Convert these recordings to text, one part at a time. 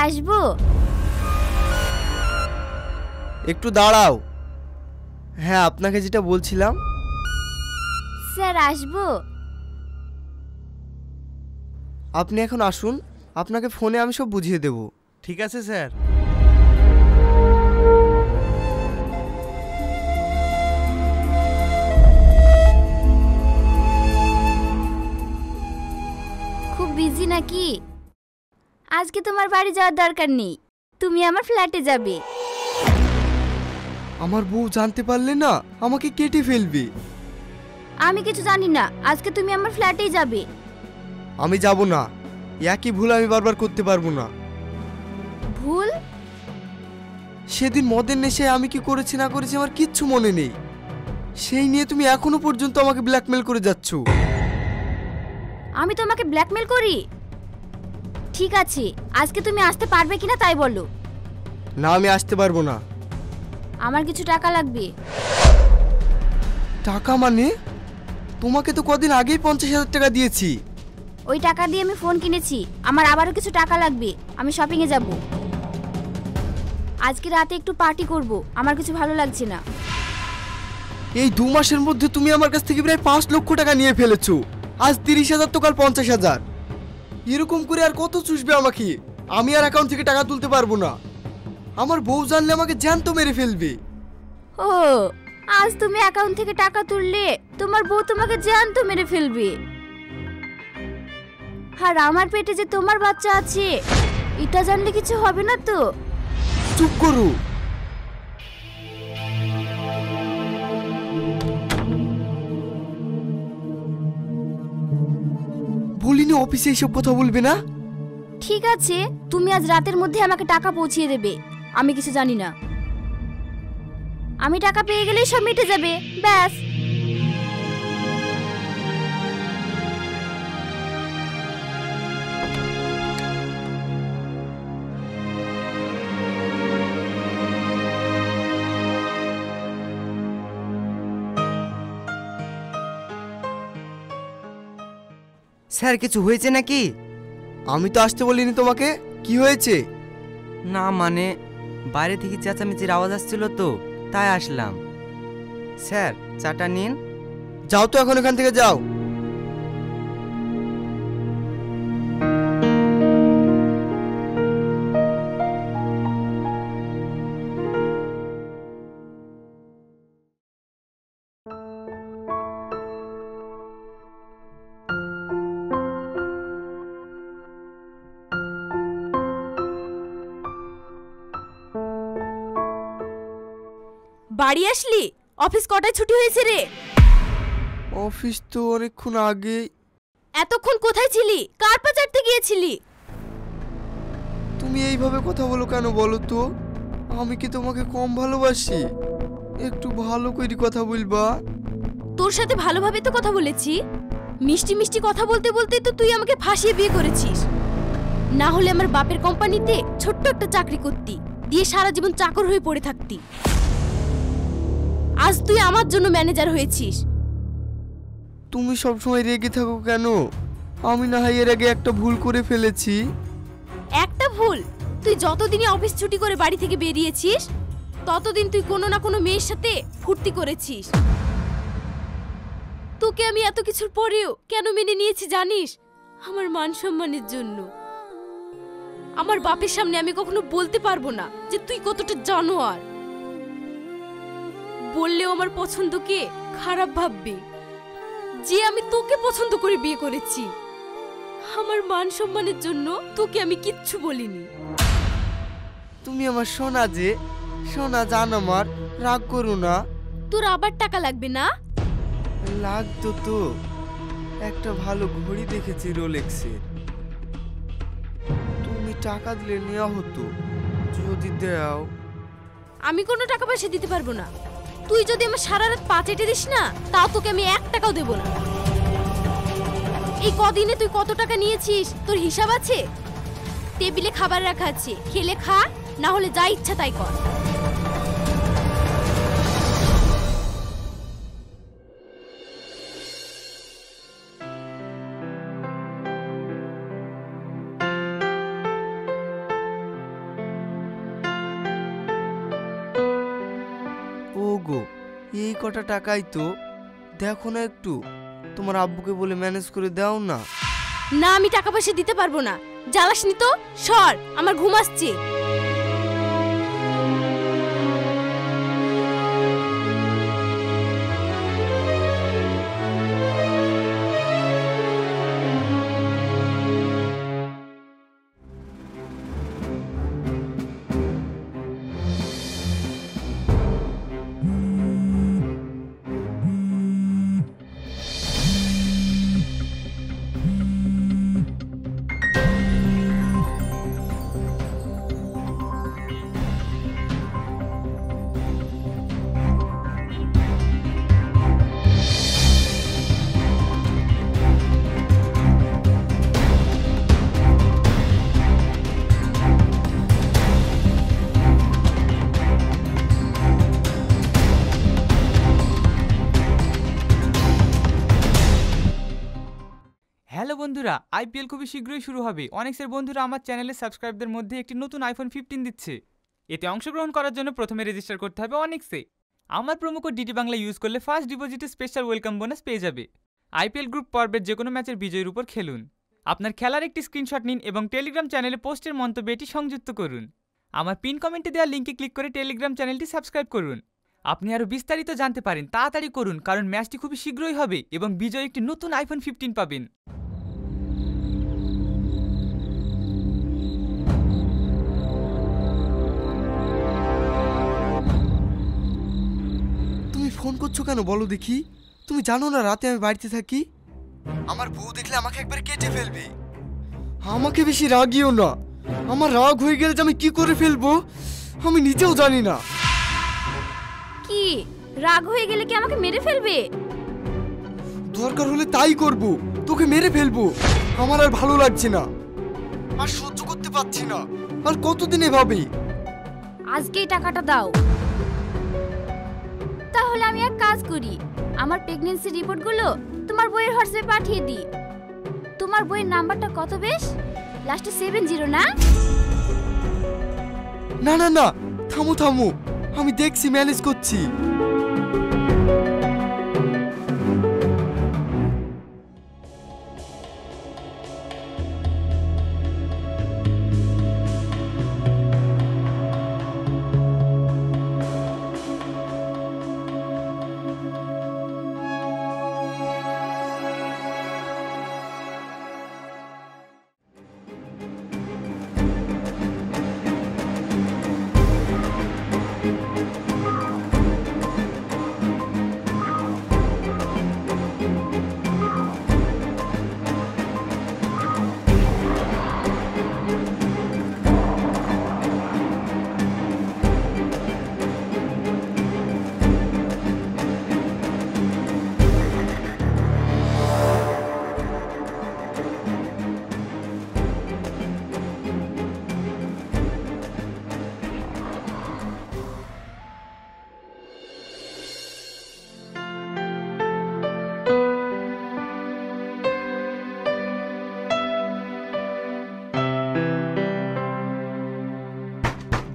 আসবো? একটু দাঁড়াও। হ্যাঁ, আপনাকে যেটা বলছিলাম। স্যার আসবো? আপনি এখন আসুন, আপনাকে ফোনে আমি সব বুঝিয়ে দেব। ঠিক আছে স্যার। খুব বিজি নাকি? আজকে তোমার বাড়ি যাওয়ার দরকার নেই, তুমি আমার ফ্ল্যাটে যাবে। আমার বউ জানতে পারলে না আমাকে কেটে ফেলবে। আমি কিছু জানি না, আজকে তুমি আমার ফ্ল্যাটেই যাবে। আমি যাব না, একই ভুল আমি বারবার করতে পারবো না। ভুল? সেদিন মদের নেশায় আমি কি করেছি না করেছি আমার কিচ্ছু মনে নেই, সেই নিয়ে তুমি এখনো পর্যন্ত আমাকে ব্ল্যাকমেল করে যাচ্ছ। আমি তোমাকে ব্ল্যাকমেল করি? ঠিক আছে, আজকে তুমি আসতে পারবে কিনা তাই বলো। না, আমি আসতে পারবো না। আমার কিছু টাকা লাগবে। টাকা মানে? তোমাকে তো কদিন আগেই 50,000 টাকা দিয়েছি। ওই টাকা দিয়ে আমি ফোন কিনেছি, আমার আবারও কিছু টাকা লাগবে, আমি শপিংয়ে যাব। আজকে রাতে একটু পার্টি করব, আমার কিছু ভালো লাগছে না। এই 2 মাসের মধ্যে তুমি আমার কাছ থেকে প্রায় 5 লক্ষ টাকা নিয়ে ফেলেছো। আজ 30,000 তো কাল 50,000। এরকম করে আর কত চুষবে আমাকে? আমি আর অ্যাকাউন্ট থেকে টাকা তুলতে পারবো না। আমার বউ জানলে আমাকে জ্যান্ত মেরে ফেলবে। ও, আজ তুমি অ্যাকাউন্ট থেকে টাকা তুললে তোমার বউ তোমাকে জ্যান্ত মেরে ফেলবে। আর আমার পেটে যে তোমার বাচ্চা আছে এটা জানলে কিছু হবে না তো? চুপ করো। বলিনি অফিসে এইসব কথা বলবে না? ঠিক আছে, তুমি আজ রাতের মধ্যে আমাকে টাকা পৌঁছিয়ে দেবে। আমি কিছু জানি না, আমি টাকা পেয়ে গেলেই সব মিটে যাবে, ব্যাস। স্যার কিছু হয়েছে নাকি? আমি তো আসতে বলিনি তোমাকে, কি হয়েছে? না মানে বাইরে থেকে চেঁচামেচির আওয়াজ আসছিল তো তাই আসলাম। স্যার চাটা নিন। যাও তো এখন এখান থেকে যাও। বাড়ি আসলি? অফিস কটায় ছুটি হয়েছে রে? অফিস তো অনেকক্ষণ আগে। এতক্ষণ কোথায় ছিলি? কার পা চাটতে গিয়েছিলি? তুমি এইভাবে কথা বলো কেন বলো তো? আমি কি তোমাকে কম ভালোবাসি? একটু ভালো করে কথা বলবা। তোর সাথে ভালোভাবে তো কথা বলেছি, মিষ্টি মিষ্টি কথা বলতে বলতে তো তুই আমাকে ফাঁসিয়ে বিয়ে করেছিস। না হলে আমার বাপের কোম্পানিতে ছোট্ট একটা চাকরি করতি, দিয়ে সারা জীবন চাকর হয়ে পড়ে থাকতি। আজ তুই আমার জন্য ম্যানেজার হয়েছিস। তুমি সবসময় রেগে থাকো কেন? আমি না হয় এর আগে একটা ভুল করে ফেলেছি। একটা ভুল? তুই যতদিনই অফিস ছুটি করে বাড়ি থেকে বেরিয়েছিস ততদিন তুই কোনো না কোনো মেয়ের সাথে ফুর্তি করেছিস। তোকে আমি এত কিছুর পরেও কেন মেনে নিয়েছি জানিস? আমার মান সম্মানের জন্য। আমার বাপের সামনে আমি কখনো বলতে পারবো না যে তুই কতটা জানোয়ার। বললেও আমার পছন্দকে খারাপ ভাববে, যে আমি তোকে পছন্দ করে বিয়ে করেছি। আমার মান সম্মানের জন্য তোকে আমি কিচ্ছু বলিনি। তুমি আমার সোনা, যে সোনা জান আমার, রাগ করো না। তোর আবার টাকা লাগবে না? লাগতো তো, একটা ভালো ঘড়ি দেখেছি রোলেক্সের। তুমি টাকা দিলে নেওয়া হতো, যদি দাও। আমি কোনো টাকা পয়সা দিতে পারবো না। তুই যদি আমার সারা রাত পা চেটে দিস না, তাও তোকে আমি 1 টাকাও দেবো না। এই কদিনে তুই কত টাকা নিয়েছিস তোর হিসাব আছে? টেবিলে খাবার রাখা আছে, খেলে খা, না হলে যা ইচ্ছা তাই কর। এই কটা টাকাই তো, দেখো না একটু তোমার আব্বুকে বলে ম্যানেজ করে দাও না। না, আমি টাকা পয়সা দিতে পারবো না। জ্বালাসনি তো, সর, আমার ঘুম আসছে। হ্যালো বন্ধুরা, আইপিএল খুবই শীঘ্রই শুরু হবে। অনেক্সের বন্ধুরা আমার চ্যানেলে সাবস্ক্রাইবদের মধ্যে একটি নতুন আইফোন 15 দিচ্ছে। এতে অংশগ্রহণ করার জন্য প্রথমে রেজিস্টার করতে হবে অনেক্সে। আমার promo code DD Bangla use করলে ফার্স্ট ডিপোজিটে স্পেশাল ওয়েলকাম বোনাস পেয়ে যাবে। আইপিএল গ্রুপ পর্বের যে কোনো ম্যাচের বিজয়ীর উপর খেলুন। আপনার খেলার একটি স্ক্রিনশট নিন এবং টেলিগ্রাম চ্যানেলে পোস্টের মন্তব্যে এটি সংযুক্ত করুন। আমার পিন কমেন্টে দেওয়া লিঙ্কে ক্লিক করে টেলিগ্রাম চ্যানেলটি সাবস্ক্রাইব করুন। আপনি আরও বিস্তারিত জানতে পারেন, তাড়াতাড়ি করুন, কারণ ম্যাচটি খুবই শীঘ্রই হবে এবং বিজয়ী একটি নতুন আইফোন 15 পাবেন। তুমি ফোন করছো কেন বলো দেখি? তুমি জানো না রাতে আমি বাড়িতে থাকি? আমার বউ দেখলে আমাকে একবার কেটে ফেলবে। আমাকে বেশি রাগিও না, আমার রাগ হয়ে গেলে যে আমি কি করে ফেলবো আমি নিজেও জানি না। কি রাগ হয়ে গেলে কি আমাকে মেরে ফেলবে? দরকার হলে তাই করব, তোকে মেরে ফেলবো। আমার আর ভালো লাগছে না, আর সহ্য করতে পারছি না। আর কতদিন এভাবে? আজকেই টাকাটা দাও। তাহলে আমি এক কাজ করি, আমার প্রেগন্যান্সি রিপোর্টগুলো তোমার বইয়ের হোয়াটসঅ্যাপে পাঠিয়ে দিই। তোমার বইয়ের নাম্বারটা কত বেশ? লাস্টে 70 না? না না না, থামো থামো, আমি দেখছি, ম্যানেজ করছি।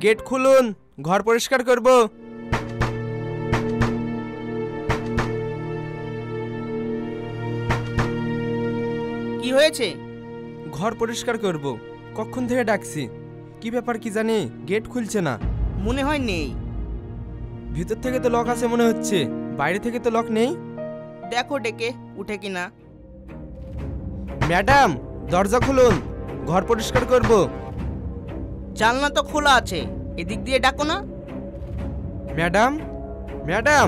গেট খুলুন, ঘর পরিষ্কার করব। কি হয়েছে? ঘর পরিষ্কার করব, কখন থেকে ডাকছি, কি ব্যাপার কি জানি, গেট খুলছে না। মনে হয় নেই। ভিতর থেকে তো লক আছে মনে হচ্ছে, বাইরে থেকে তো লক নেই। দেখো ডেকে উঠে কিনা। ম্যাডাম দরজা খুলুন, ঘর পরিষ্কার করব। জানলা তো খোলা আছে, এদিক দিয়ে ডাকো না। ম্যাডাম ম্যাডাম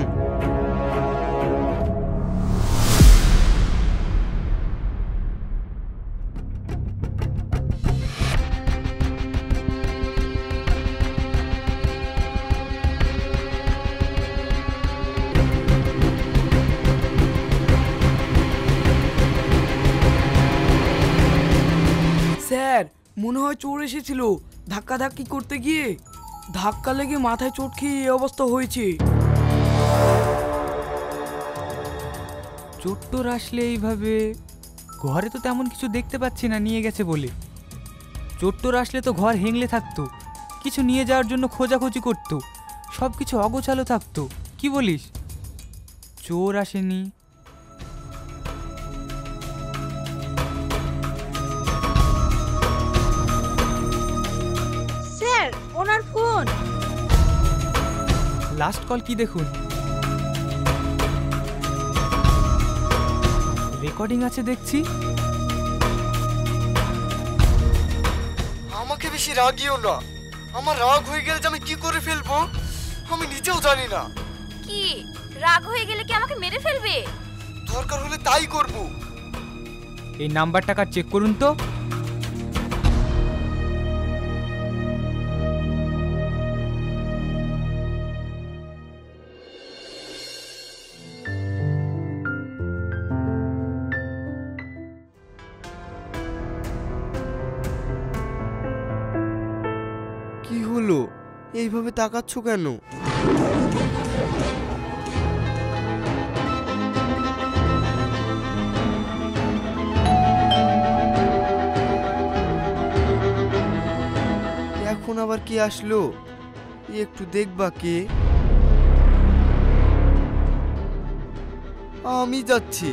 স্যার, মনে হয় চোর এসেছিল, ধাক্কাধাক্কি করতে গিয়ে ধাক্কা লেগে মাথায় চোট খেয়ে এই অবস্থা হয়েছে। চোট্টর আসলে এইভাবে ঘরে তো তেমন কিছু দেখতে পাচ্ছি না নিয়ে গেছে বলে। চোট্টর আসলে তো ঘর হেংলে থাকতো, কিছু নিয়ে যাওয়ার জন্য খোঁজাখুঁজি করতো, সব কিছু অগোছালো থাকতো। কি বলিস? চোর আসেনি। স্যার ওনার ফোন। লাস্ট কল কি দেখুন। রেকর্ডিং আছে দেখছি। আমাকে বেশি রাগিও না, আমার রাগ হয়ে গেলে যে আমি কি করে ফেলবো আমি নিজেও জানি না। কি রাগ হয়ে গেলে কি আমাকে মেরে ফেলবে? দরকার হলে তাই করব। এই নাম্বারটা কার চেক করুন তো। কি হলো, এইভাবে তাকাচ্ছ কেন? এখন আবার কি আসলো, একটু দেখবা কে? আমি যাচ্ছি।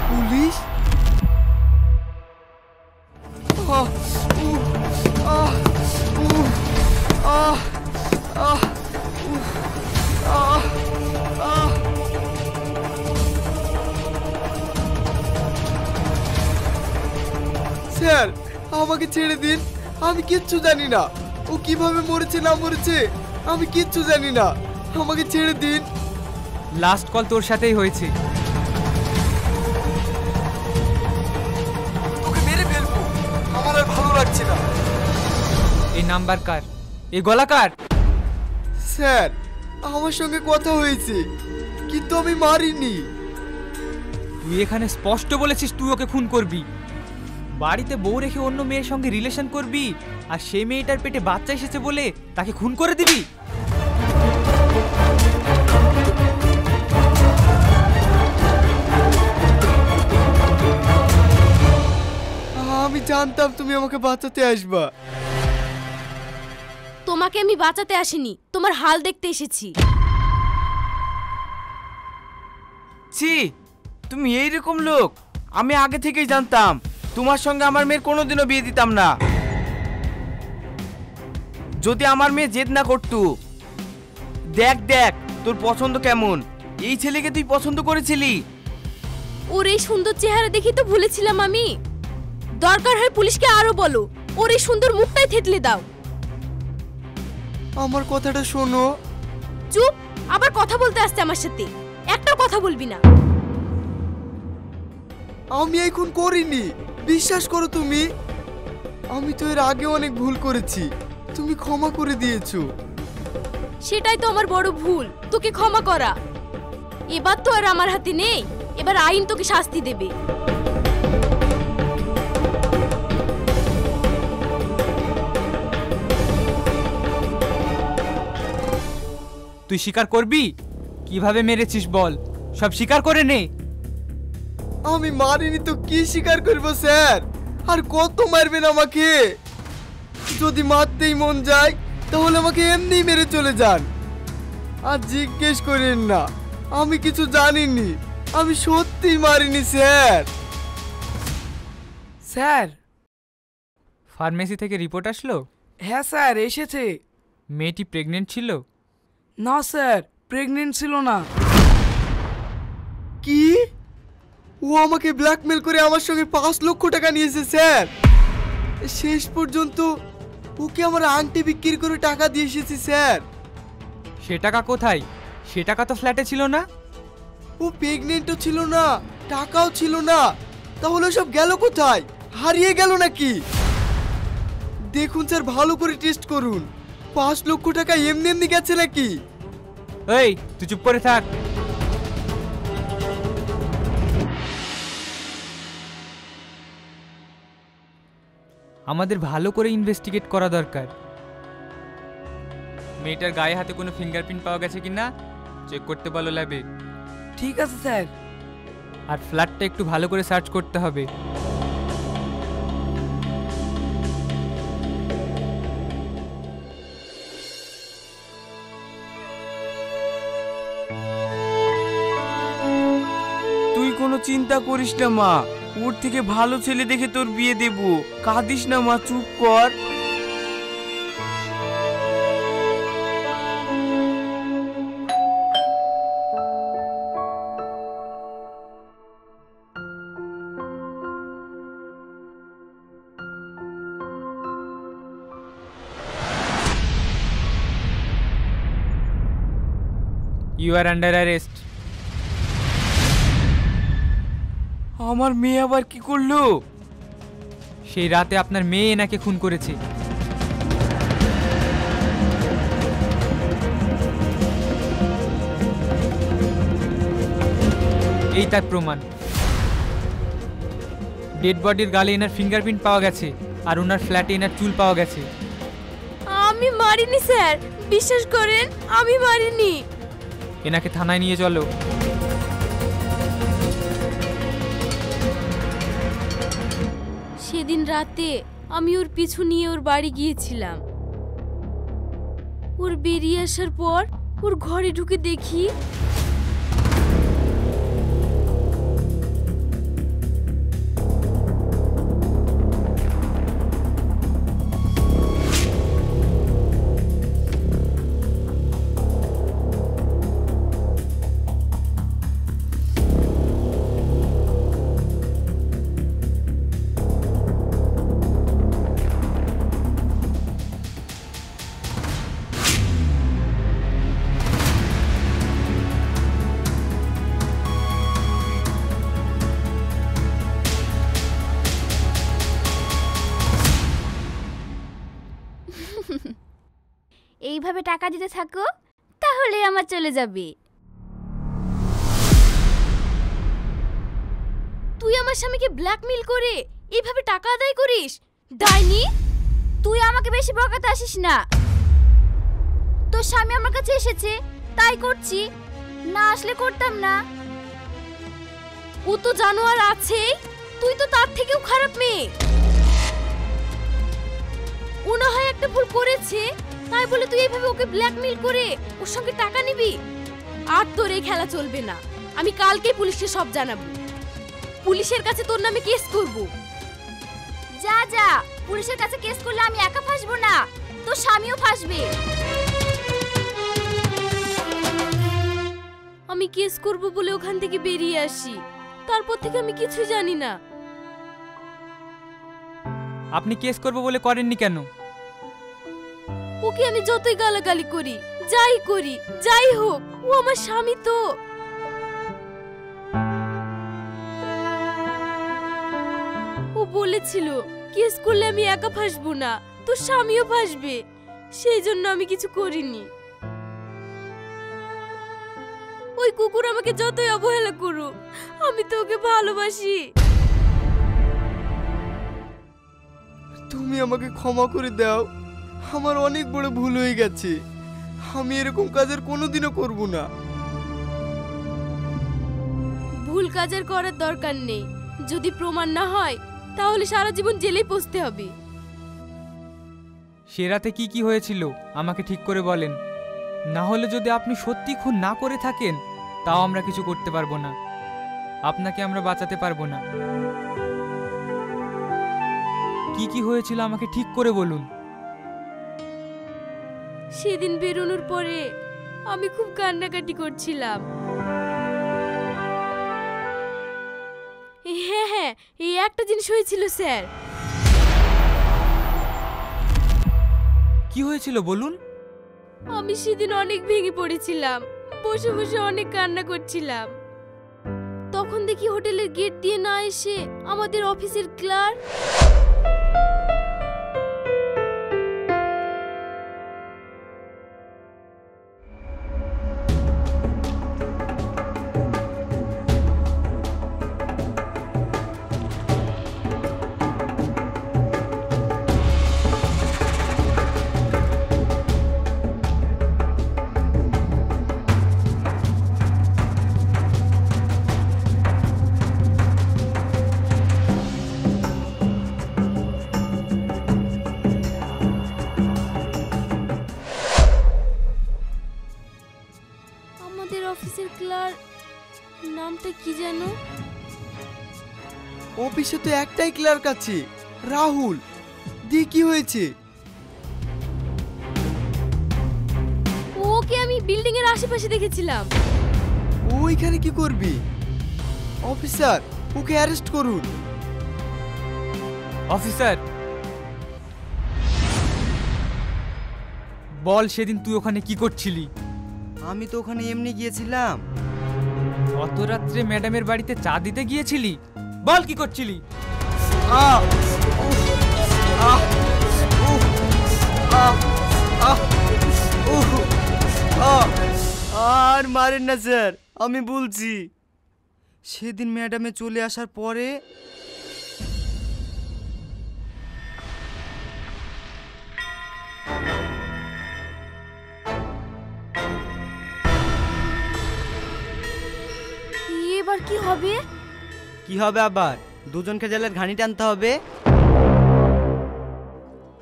পুলিশ? আহ, উহ, আহ, উহ, আহ, আহ, উহ, আহ, আহ। স্যার আমাকে ছেড়ে দিন, আমি কিচ্ছু জানি না। ও কিভাবে মরেছে না মরেছে আমি কিচ্ছু জানি না, আমাকে ছেড়ে দিন। লাস্ট কল তোর সাথেই হয়েছে। তোকে মেরে ফেলবো, আমার আর ভালো লাগছে না। এই নাম্বার কার? এই গলা কার? স্যার আমার সঙ্গে কথা হয়েছে কিন্তু আমি মারিনি। তুই এখানে স্পষ্ট বলেছিস তুই ওকে খুন করবি। বাড়িতে বউ রেখে অন্য মেয়ের সঙ্গে রিলেশন করবি, আর সেই মেয়েটার পেটে বাচ্চা এসেছে বলে তাকে খুন করে দিবি। আমি জানতাম তুমি আমাকে বাঁচাতে আসবা। তোমাকে আমি বাঁচাতে আসিনি, তোমার হাল দেখতে এসেছি। ছি, তুমি এইরকম লোক? আমি আগে থেকেই জানতাম তোমার সঙ্গে আমার মেয়ের কোনোদিনও বিয়ে দিতাম না। যদি আমার মেয়ে জেদ না করতো। দেখ দেখ তোর পছন্দ কেমন, এই ছেলেকে তুই পছন্দ করেছিলি। ওর এই সুন্দর চেহারা দেখি তো ভুলেছিলাম আমি। দরকার হয় পুলিশকে আরো বলো, ওর এই সুন্দর মুখটাই থেতলে দাও। আমার কথাটা শোনো। চুপ, আবার কথা বলতে আসছে আমার সাথে, একটা কথা বলবি না। আমি এখন করিনি, বিশ্বাস করো তুমি। আমি তো এর আগে অনেক ভুল করেছি, তুমি ক্ষমা করে দিয়েছো। সেটাই তো আমার বড় ভুল, তোকে ক্ষমা করা। এবার তো আর আমার হাতে নেই, এবার আইন তোকে শাস্তি দেবে। তুই স্বীকার করবি? কিভাবে মেরেছিস বল, সব স্বীকার করে নে। আমি মারিনি তো কি স্বীকার করবো স্যার? আর কত মারবেন আমাকে? যদি মারতেই মন যায় তাহলে আমাকে এমনি মেরে চলে যান, আর জিজ্ঞেস করেন না, আমি কিছু জানিনি, আমি সত্যিই মারিনি স্যার। স্যার। ফার্মেসি থেকে রিপোর্ট আসলো? হ্যাঁ স্যার এসেছে। মেয়েটি প্রেগনেন্ট ছিল? না স্যার, প্রেগনেন্ট ছিল না। কি? ও আমাকে ব্ল্যাকমেল করে আমার সঙ্গে 5 লক্ষ টাকা নিয়েছে স্যার। শেষ পর্যন্ত ওকে আমার আংটি বিক্রি করে টাকা দিয়ে এসেছি স্যার। সে টাকা কোথায়? সে টাকা তো ফ্ল্যাটে ছিল না। ও প্রেগনেন্টও ছিল না, টাকাও ছিল না, তাহলে সব গেল কোথায়? হারিয়ে গেল নাকি? দেখুন স্যার, ভালো করে টেস্ট করুন, 5 লক্ষ টাকা এমনি এমনি গেছে নাকি? এই তুই চুপ করে থাক। আমাদের ভালো করে ইনভেস্টিগেট করা দরকার। মেয়েটার গায়ে হাতে কোনো ফিঙ্গারপ্রিন্ট পাওয়া গেছে কিনা চেক করতে বলো ল্যাবে। ঠিক আছে স্যার। আর ফ্ল্যাটটা একটু ভালো করে সার্চ করতে হবে। চিন্তা করিস না মা, ওর থেকে ভালো ছেলে দেখে তোর বিয়ে দেব। কাঁদিস না মা, চুপ কর। You are under arrest. আমার মেয়ে আবার কি করলো? সেই রাতে আপনার মেয়ে এনাকে খুন করেছে। এই তার প্রমাণ। ডেড বডির গালে এনার ফিঙ্গারপ্রিন্ট পাওয়া গেছে, আর ওনার ফ্ল্যাটে এনার চুল পাওয়া গেছে। আমি মারিনি স্যার, বিশ্বাস করেন আমি মারিনি। এনাকে থানায় নিয়ে চলো। সেদিন রাতে আমি ওর পিছু নিয়ে ওর বাড়ি গিয়েছিলাম। ওর বেরিয়ে আসার পর ওর ঘরে ঢুকে দেখি এইভাবে টাকা দিতে থাকো, তাহলে আমার চলে যাবে। তুই আমার স্বামীকে ব্ল্যাকমেল করে এইভাবে টাকা আদায় করিস? ডাইনি! তুই আমাকে বেশি বকাতে আসিস না। তোর স্বামী আমার কাছে এসেছে তাই করছি, না আসলে করতাম না। ও তো জানোয়ার আছেই, তুই তো তার থেকেও খারাপ মেয়ে। ও না হয় একটা ভুল করেছে, তাই বলে তুই এইভাবে ওকে ব্ল্যাকমেল করে ওর সঙ্গে টাকা নিবি? আর তোর এই খেলা চলবে না। আমি কালকেই পুলিশকে সব জানাবো। পুলিশের কাছে তোর নামে কেস করব। যা যা, পুলিশের কাছে কেস করলে আমি একা ফাঁসবো না, তোর স্বামীও ফাঁসবে। আমি কেস করব বলে ওখান থেকে বেরিয়ে আসি, তারপর থেকে আমি কিছু জানি না। আপনি কেস করব বলে করেননি কেন? ওকে আমি যতই গালাগালি করি, যাই করি, যাই হোক, ও আমার স্বামী তো। ও বলেছিল কেস করলে আমি একা ফাঁসবো না, তোর স্বামীও ফাঁসবে, সেই জন্য আমি কিছু করিনি। ওই কুকুর আমাকে যতই অবহেলা করুক, আমি তো ওকে ভালোবাসি। তুমি আমাকে ক্ষমা করে দাও, আমার অনেক বড় ভুল হয়ে গেছে। আমি এরকম কাজের কোনোদিনও করব না। ভুল কাজের করার দরকার নেই, যদি প্রমাণ না হয় তাহলে সারা জীবন জেলেই পচতে হবে। সে রাতে কি কি হয়েছিল আমাকে ঠিক করে বলেন, না হলে যদি আপনি সত্যি খুন না করে থাকেন তাও আমরা কিছু করতে পারবো না, আপনাকে আমরা বাঁচাতে পারবো না। কি কি হয়েছিল আমাকে ঠিক করে বলুন। সেদিন বেরোনোর পরে আমি খুব কান্নাকাটি করছিলাম। হ্যাঁ হ্যাঁ, এই একটা জিনিস হয়েছিল স্যার। কি হয়েছিল বলুন। আমি সেদিন অনেক ভেঙে পড়েছিলাম, বসে বসে অনেক কান্না করছিলাম। তখন দেখি হোটেলের গেট দিয়ে না এসে আমাদের অফিসের ক্লার্ক অফিসের ক্লার্ক নামটা কি জানো? অফিসে তো একটাই ক্লার্ক আছে, রাহুল। দি কি হয়েছে? ওকে আমি বিল্ডিং এর আশেপাশে দেখেছিলাম। ওইখানে কি করবি? অফিসার, ওকে অ্যারেস্ট করুন। অফিসার, বল সেদিন তুই ওখানে কি করছিলি? আমি তো ওখানে এমনি গিয়েছিলাম। অত রাত্রে ম্যাডামের বাড়িতে চা দিতে গিয়েছিলি? বল কি করছিলি? আহ! উফ! আহ! উফ! আহ! আহ! উফ! আহ! আর মারেন না স্যার, আমি বলছি সেদিন ম্যাডামে চলে আসার পরে এবার কি হবে? কি হবে আবার? দুজনকে জেলের ঘানি টানতে হবে।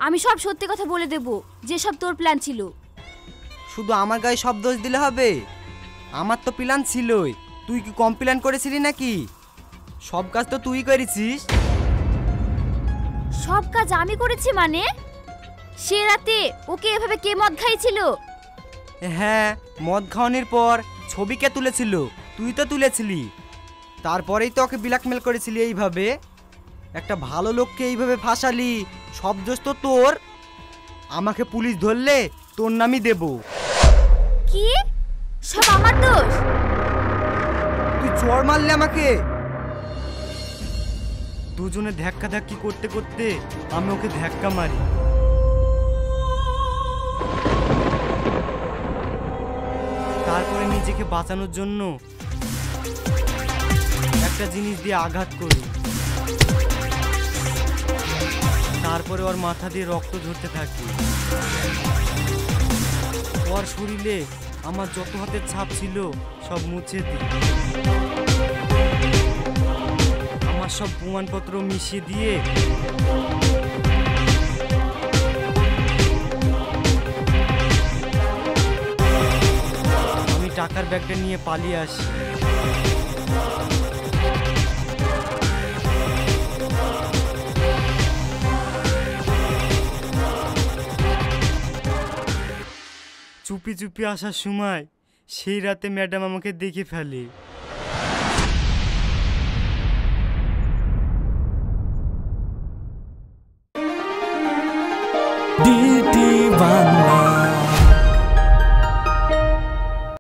আমি সব সত্যি কথা বলে দেব, যেসব তোর প্ল্যান ছিল। শুধু আমার গায়ে সব দোষ দিলে হবে? আমার তো প্ল্যান ছিলই। তুই কি কম প্ল্যান করেছিলি নাকি? সব কাজ তো তুই করেছিস। সব কাজ আমি করেছি মানে? সে রাতে ওকে এভাবে কে মদ খাইছিল? হ্যাঁ, মদ খাওয়ানোর পর ছবিকে তুলেছিল, তুই তো তুলেছিলি। তারপরেই তো ওকে ব্ল্যাকমেল করেছিলি এইভাবে। একটা ভালো লোককে এইভাবে ফাঁসালি, সব দোষ তো তোর। আমাকে পুলিশ ধরলে তোর নামই দেব। কি? সব আমার দোষ? তুই চড় মারলে আমাকে। দুজনে ধাক্কা ধাক্কি করতে করতে আমি ওকে ধাক্কা মারি। তারপরে নিজেকে বাঁচানোর জন্য একটা জিনিস দিয়ে আঘাত করি। তারপরে ওর মাথা দিয়ে রক্ত ঝরতে থাকে। ওর শরীরে আমার যত হাতের ছাপ ছিল সব মুছে দিই। আমার সব প্রমাণপত্র মিশিয়ে দিয়ে আমি টাকার ব্যাগটা নিয়ে পালিয়ে আসি। চুপি চুপি আসার সময় সেই রাতে ম্যাডাম আমাকে দেখে ফেলে। ডিটি বাংলা।